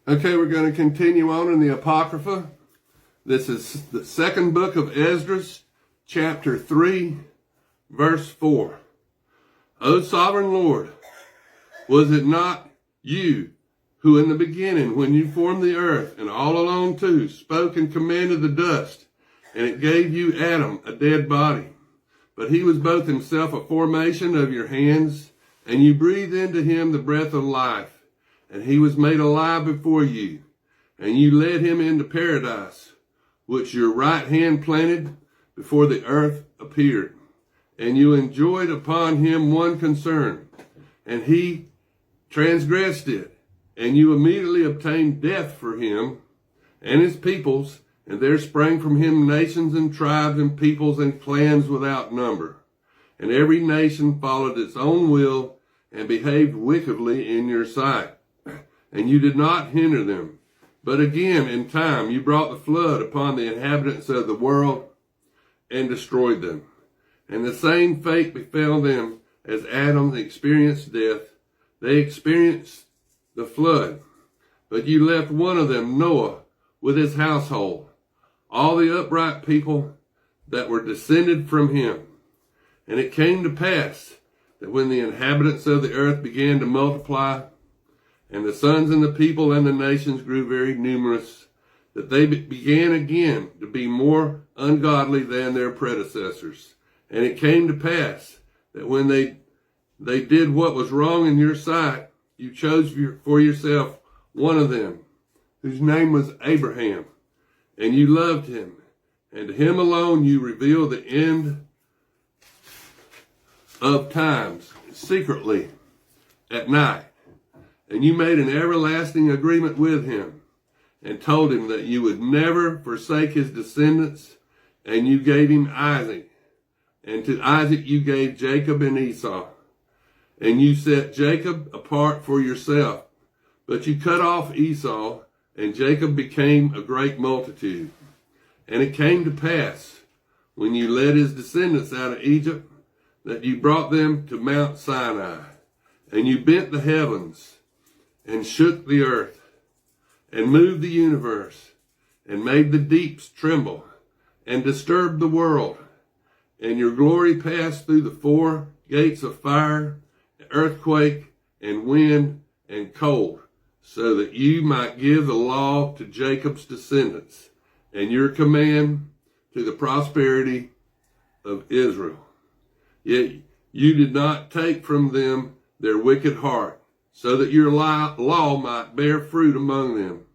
Okay, we're going to continue on in the Apocrypha. This is the second book of Esdras, chapter 3, verse 4. O sovereign Lord, was it not you who in the beginning, when you formed the earth, and all along too, spoke and commanded the dust, and it gave you Adam a dead body? But he was both himself a formation of your hands, and you breathed into him the breath of life. And he was made alive before you, and you led him into paradise, which your right hand planted before the earth appeared. And you enjoyed upon him one concern, and he transgressed it. And you immediately obtained death for him and his peoples, and there sprang from him nations and tribes and peoples and clans without number. And every nation followed its own will and behaved wickedly in your sight. And you did not hinder them. But again, in time, you brought the flood upon the inhabitants of the world and destroyed them. And the same fate befell them as Adam experienced death. They experienced the flood. But you left one of them, Noah, with his household, all the upright people that were descended from him. And it came to pass that when the inhabitants of the earth began to multiply, and the sons and the people and the nations grew very numerous, that they began again to be more ungodly than their predecessors. And it came to pass that when they did what was wrong in your sight, you chose for yourself one of them, whose name was Abraham, and you loved him, and to him alone you revealed the end of times secretly at night. And you made an everlasting agreement with him, and told him that you would never forsake his descendants, and you gave him Isaac. And to Isaac you gave Jacob and Esau. And you set Jacob apart for yourself, but you cut off Esau, and Jacob became a great multitude. And it came to pass, when you led his descendants out of Egypt, that you brought them to Mount Sinai, and you bent the heavens, and shook the earth, and moved the universe, and made the deeps tremble, and disturbed the world. And your glory passed through the four gates of fire, earthquake, and wind, and cold, so that you might give the law to Jacob's descendants, and your command to the prosperity of Israel. Yet you did not take from them their wicked heart, so that your law might bear fruit among them.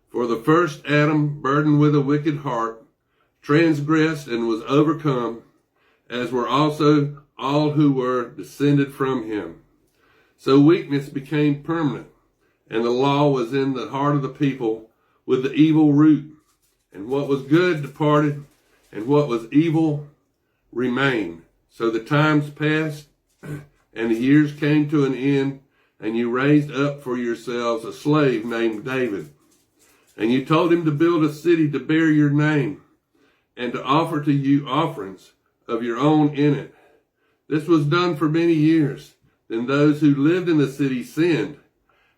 For the first Adam, burdened with a wicked heart, transgressed and was overcome, as were also all who were descended from him. So weakness became permanent, and the law was in the heart of the people with the evil root. And what was good departed, and what was evil remained. So the times passed, and the years came to an end, and you raised up for yourselves a slave named David. And you told him to build a city to bear your name, and to offer to you offerings of your own in it. This was done for many years. Then those who lived in the city sinned,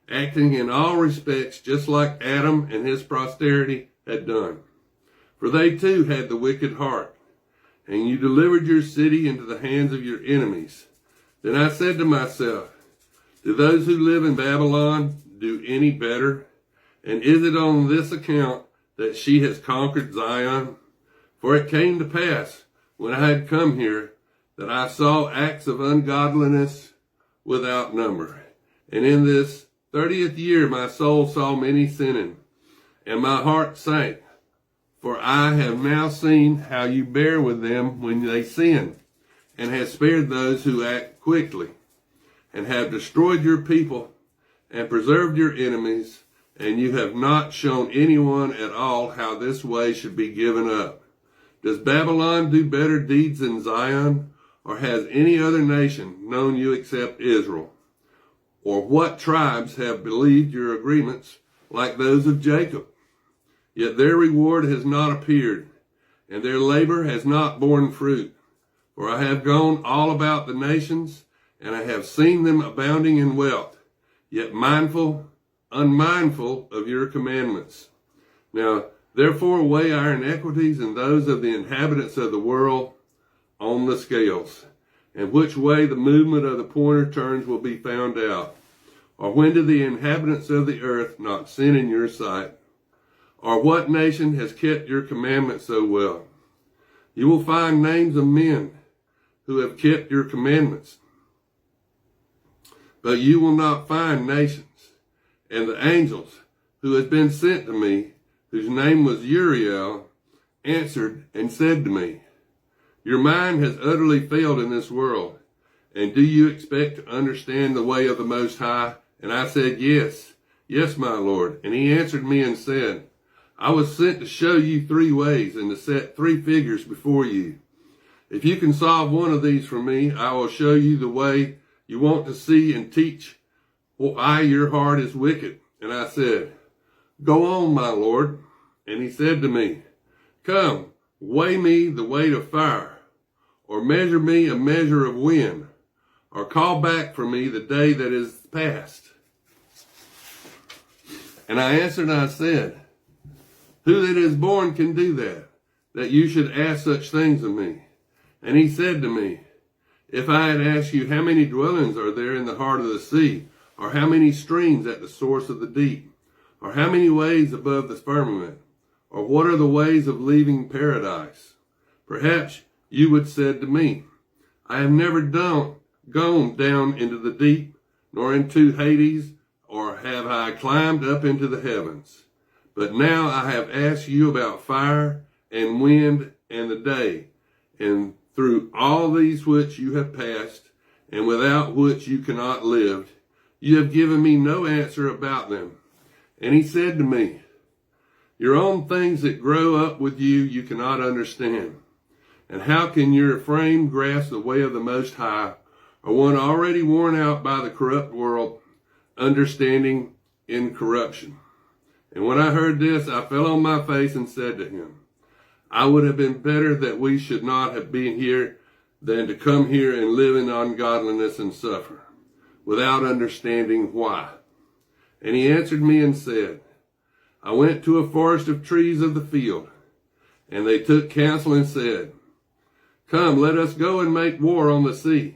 acting in all respects just like Adam and his posterity had done. For they too had the wicked heart, and you delivered your city into the hands of your enemies. Then I said to myself, do those who live in Babylon do any better? And is it on this account that she has conquered Zion? For it came to pass, when I had come here, that I saw acts of ungodliness without number. And in this 30th year my soul saw many sinning, and my heart sank. For I have now seen how you bear with them when they sin, and have spared those who act quickly, and have destroyed your people, and preserved your enemies, and you have not shown anyone at all how this way should be given up. Does Babylon do better deeds than Zion? Or has any other nation known you except Israel? Or what tribes have believed your agreements like those of Jacob? Yet their reward has not appeared, and their labor has not borne fruit. For I have gone all about the nations, and I have seen them abounding in wealth, yet mindful unmindful of your commandments. Now, therefore weigh our iniquities and those of the inhabitants of the world on the scales, and which way the movement of the pointer turns will be found out. Or when do the inhabitants of the earth not sin in your sight? Or what nation has kept your commandments so well? You will find names of men who have kept your commandments, but you will not find nations. And the angels who had been sent to me, whose name was Uriel, answered and said to me, your mind has utterly failed in this world, and do you expect to understand the way of the Most High? And I said, yes, my Lord. And he answered me and said, I was sent to show you 3 ways and to set 3 figures before you. If you can solve one of these for me, I will show you the way you want to see and teach why your heart is wicked. And I said, go on, my Lord. And he said to me, come, weigh me the weight of fire, or measure me a measure of wind, or call back for me the day that is past. And I answered and I said, who that is born can do that you should ask such things of me? And he said to me, if I had asked you how many dwellings are there in the heart of the sea, or how many streams at the source of the deep, or how many ways above the firmament, or what are the ways of leaving paradise? Perhaps you would said to me, I have never gone down into the deep, nor into Hades, or have I climbed up into the heavens. But now I have asked you about fire and wind and the day, and through all these which you have passed, and without which you cannot live, you have given me no answer about them. And he said to me, your own things that grow up with you, you cannot understand. And how can your frame grasp the way of the Most High, or one already worn out by the corrupt world, understanding in corruption? And when I heard this, I fell on my face and said to him, I would have been better that we should not have been here than to come here and live in ungodliness and suffer, without understanding why. And he answered me and said, I went to a forest of trees of the field, and they took counsel and said, come, let us go and make war on the sea,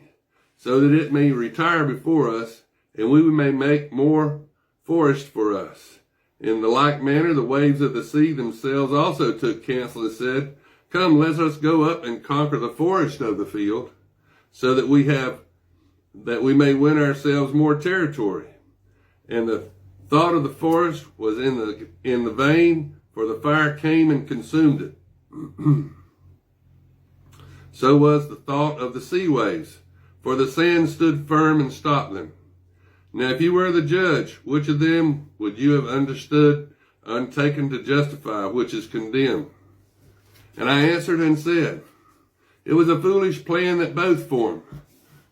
so that it may retire before us, and we may make more forest for us. In the like manner, the waves of the sea themselves also took counsel and said, come, let us go up and conquer the forest of the field, so that we may win ourselves more territory. And the thought of the forest was in the vein, for the fire came and consumed it. So was the thought of the sea waves, for the sand stood firm and stopped them. Now if you were the judge, which of them would you have understood, untaken to justify, which is condemned? And I answered and said, it was a foolish plan that both formed.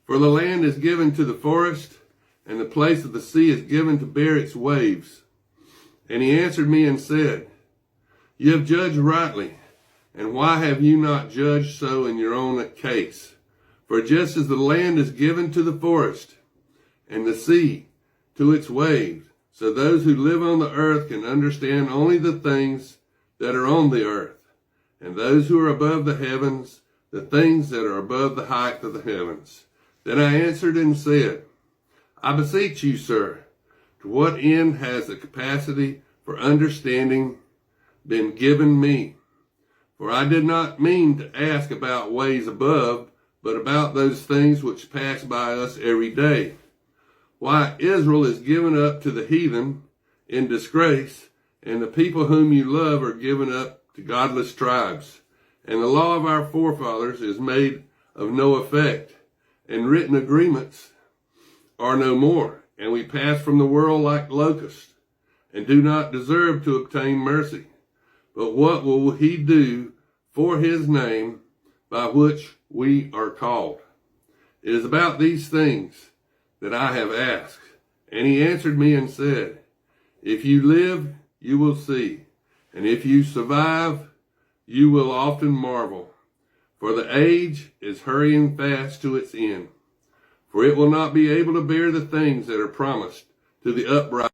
For the land is given to the forest, and the place of the sea is given to bear its waves. And he answered me and said, you have judged rightly, and why have you not judged so in your own case? For just as the land is given to the forest, and the sea to its waves, so those who live on the earth can understand only the things that are on the earth, and those who are above the heavens, the things that are above the height of the heavens. Then I answered and said, I beseech you, sir, to what end has the capacity for understanding been given me? For I did not mean to ask about ways above, but about those things which pass by us every day. Why, Israel is given up to the heathen in disgrace, and the people whom you love are given up to godless tribes. And the law of our forefathers is made of no effect, and written agreements are no more. And we pass from the world like locusts, and do not deserve to obtain mercy. But what will he do for his name by which we are called? It is about these things that I have asked. And he answered me and said, if you live, you will see. And if you survive, you will often marvel. For the age is hurrying fast to its end. For it will not be able to bear the things that are promised to the upright.